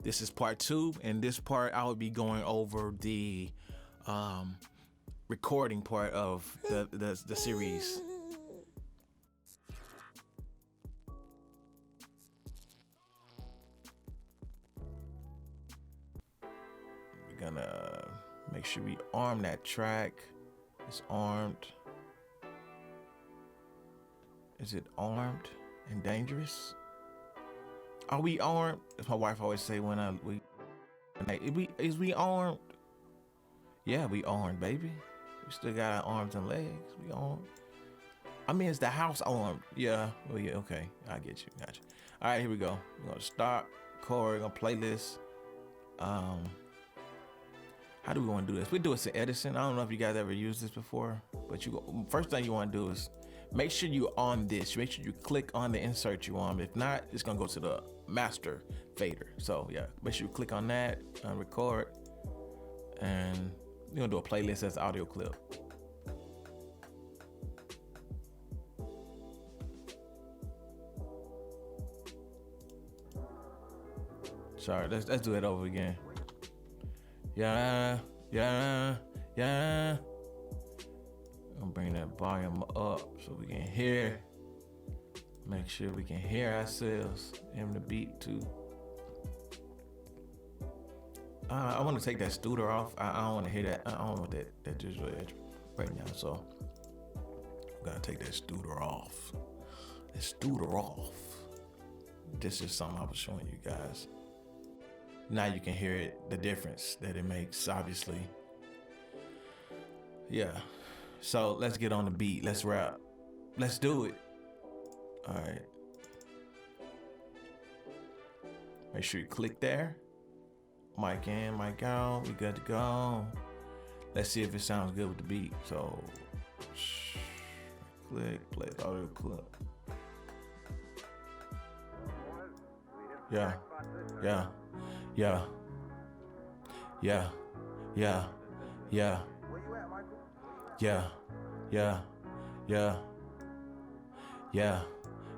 This is part 2. In this part, I will be going over the recording part of the series. We're gonna make sure we arm that track. It's armed. Is it armed and dangerous? Are we armed? As my wife always say when is we armed? Yeah, we armed, baby. We still got our arms and legs. We armed. I mean, it's the house armed. Yeah. Oh yeah. Okay. I get you. Gotcha. All right. Here we go. We're gonna start. We're gonna play this. How do we want to do this? We do it in Edison. I don't know if you guys ever used this before, but first thing you want to do is make sure you're on this. Make sure you click on the insert you on. If not, it's gonna go to the master fader. So yeah, make sure you click on that, record, and you're gonna do a playlist as audio clip. Sorry, let's do it over again. Yeah. I'm gonna bring that volume up so we can hear. Make sure we can hear ourselves and the beat too. I want to take that studer off. I don't want to hear that. I don't want that just right now. So I'm gonna take that studer off. This is something I was showing you guys. Now you can hear it, the difference that it makes, obviously. Yeah. So let's get on the beat. Let's rap. Let's do it. All right. Make sure you click there. Mic in, mic out. We good to go. Let's see if it sounds good with the beat. So, click, play audio clip. Yeah. Yeah. Yeah. Yeah. Yeah. Yeah. Yeah. Yeah. Yeah. Yeah.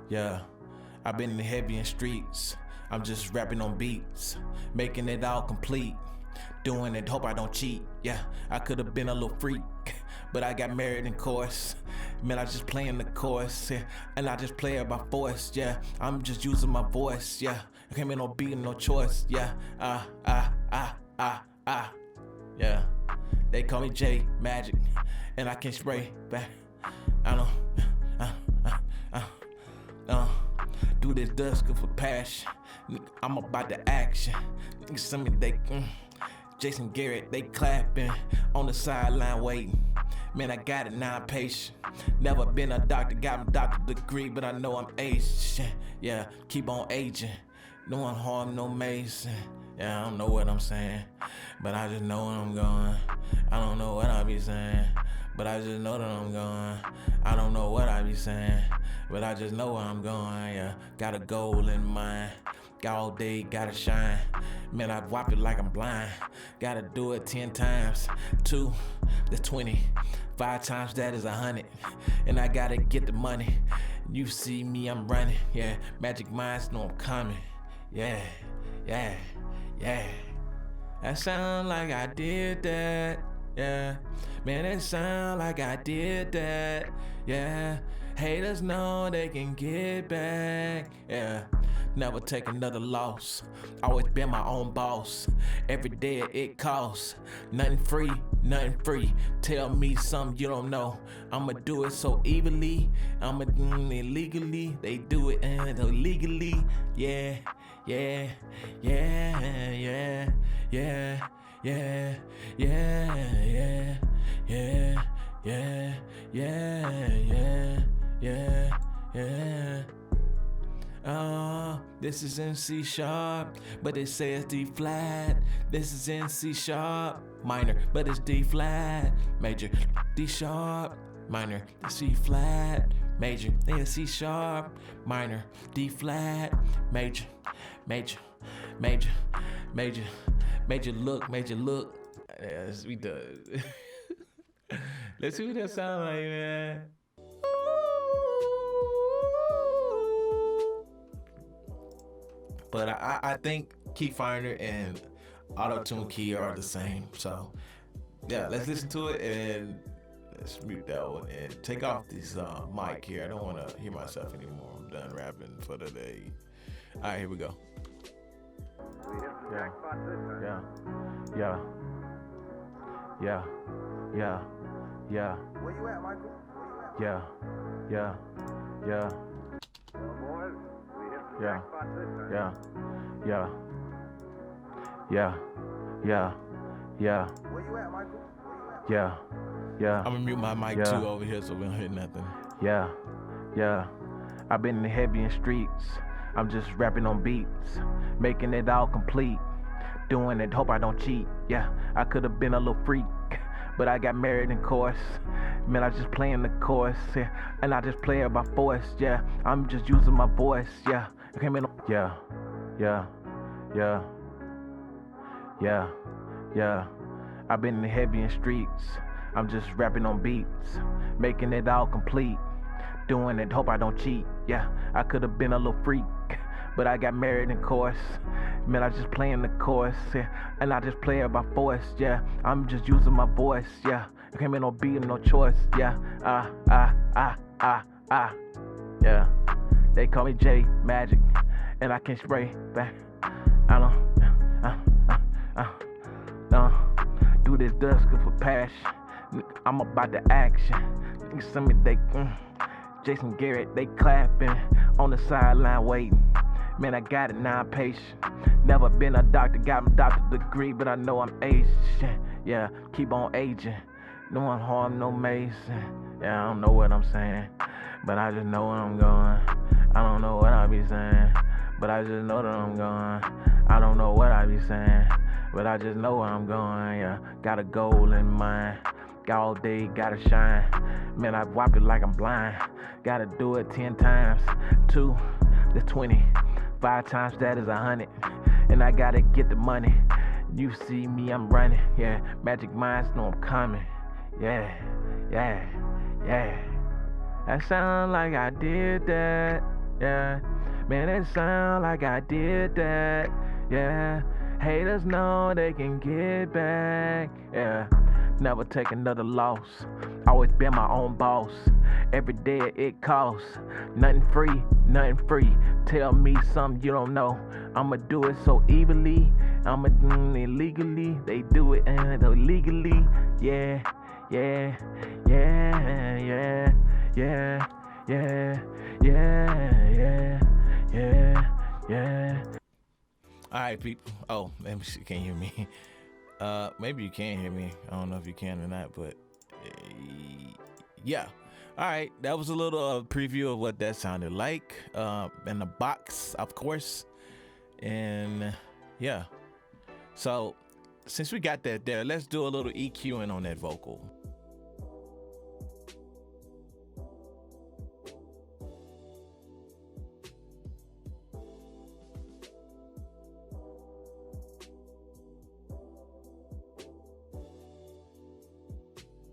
Yeah. I've been heavy in streets. I'm just rapping on beats, making it all complete. Doing it, hope I don't cheat. Yeah, I could have been a little freak, but I got married in course. Man, I just playing the chorus, yeah, and I just play it by force. Yeah, I'm just using my voice. Yeah, I can't make no beat, no choice. Yeah, yeah. They call me J Magic, and I can spray back. I don't do this dust good for passion. I'm about the action. Some of they Jason Garrett, they clapping on the sideline waiting. Man, I got it now, I'm patient. Never been a doctor, got my doctor degree, but I know I'm aged. Yeah, keep on aging. No one harm, no mason. Yeah, I don't know what I'm saying, but I just know where I'm going. I don't know what I be saying, but I just know that I'm going. I don't know what I be saying, but I just know where I'm going. Yeah, got a goal in mind. Got all day, gotta shine. Man, I whop it like I'm blind. Gotta do it 10 times. 2, that's 20. 5 times that is 100. And I gotta get the money. You see me, I'm running. Yeah, magic minds know I'm coming. Yeah. That sound like I did that. Yeah, man, it sound like I did that. Yeah, haters know they can get back. Yeah, never take another loss. Always been my own boss. Every day it costs. Nothing free. Tell me something you don't know. I'ma do it so evilly. I'ma do it illegally. They do it illegally. Yeah. This is in C sharp, but it says D flat. This is in C sharp, minor, but it's D flat, major, D sharp, minor, C flat, major, then C sharp, minor, D flat, major, look. Yes, we done. Let's see what that sound like, man. But I think KeyFinder and AutoTune Key are the same. So yeah, let's listen to it and let's mute that one and take off this mic here. I don't want to hear myself anymore. I'm done rapping for the day. All right, here we go. Yeah, yeah, yeah, yeah, yeah, yeah. Where you at, Michael? Yeah, yeah, yeah. Boys, we hit the Yeah, jackpot this time. yeah, yeah, yeah, yeah, yeah. Where you at, Michael? Yeah, yeah. I'm gonna mute my mic too over here so we don't hear nothing. Yeah, yeah. I've been heavy in streets. I'm just rapping on beats, making it all complete. Doing it, hope I don't cheat. Yeah, I could have been a little freak, but I got married in course. Man, I just playing the chorus, yeah, and I just play it by force. Yeah, I'm just using my voice. Yeah, I came in. Yeah, yeah, yeah, yeah, yeah. I've been heavy in streets. I'm just rapping on beats, making it all complete. Doing it, hope I don't cheat. Yeah, I could have been a little freak, but I got married in course. Man, I just playing the chorus, yeah, and I just play it by force. Yeah, I'm just using my voice. Yeah, I came in no beat and no choice. Yeah, yeah. They call me J Magic, and I can spray back. I don't do this dusk for passion. I'm about the action. Niggas send me they Jason Garrett, they clapping on the sideline waiting. Man, I got it, now I'm patient. Never been a doctor, got my doctorate degree, but I know I'm aging. Yeah, keep on aging. No one harm, no mason. Yeah, I don't know what I'm saying, but I just know where I'm going. I don't know what I be saying, but I just know that I'm going. I don't know what I be saying, but I just know where I'm going. Yeah, got a goal in mind. Got all day, gotta shine. Man, I whop it like I'm blind. Gotta do it 10 times. 2, that's 20. 5 times that is 100. And I gotta get the money. You see me, I'm running. Yeah, magic minds know I'm coming. Yeah, yeah, yeah. That sound like I did that. Yeah, man, that sound like I did that. Yeah, haters know they can get back. Yeah. Never take another loss. Always been my own boss. Every day it costs. Nothing free, nothing free. Tell me something you don't know. I'ma do it so evilly. I'ma do it illegally. They do it illegally. Yeah, yeah, yeah, yeah, yeah, yeah, yeah, yeah, yeah, yeah. Alright, people. Oh, let me see. Can't hear me. Maybe you can hear me. I don't know if you can or not, but yeah. All right, that was a little preview of what that sounded like in the box, of course. And yeah, so since we got that there, let's do a little EQing on that vocal.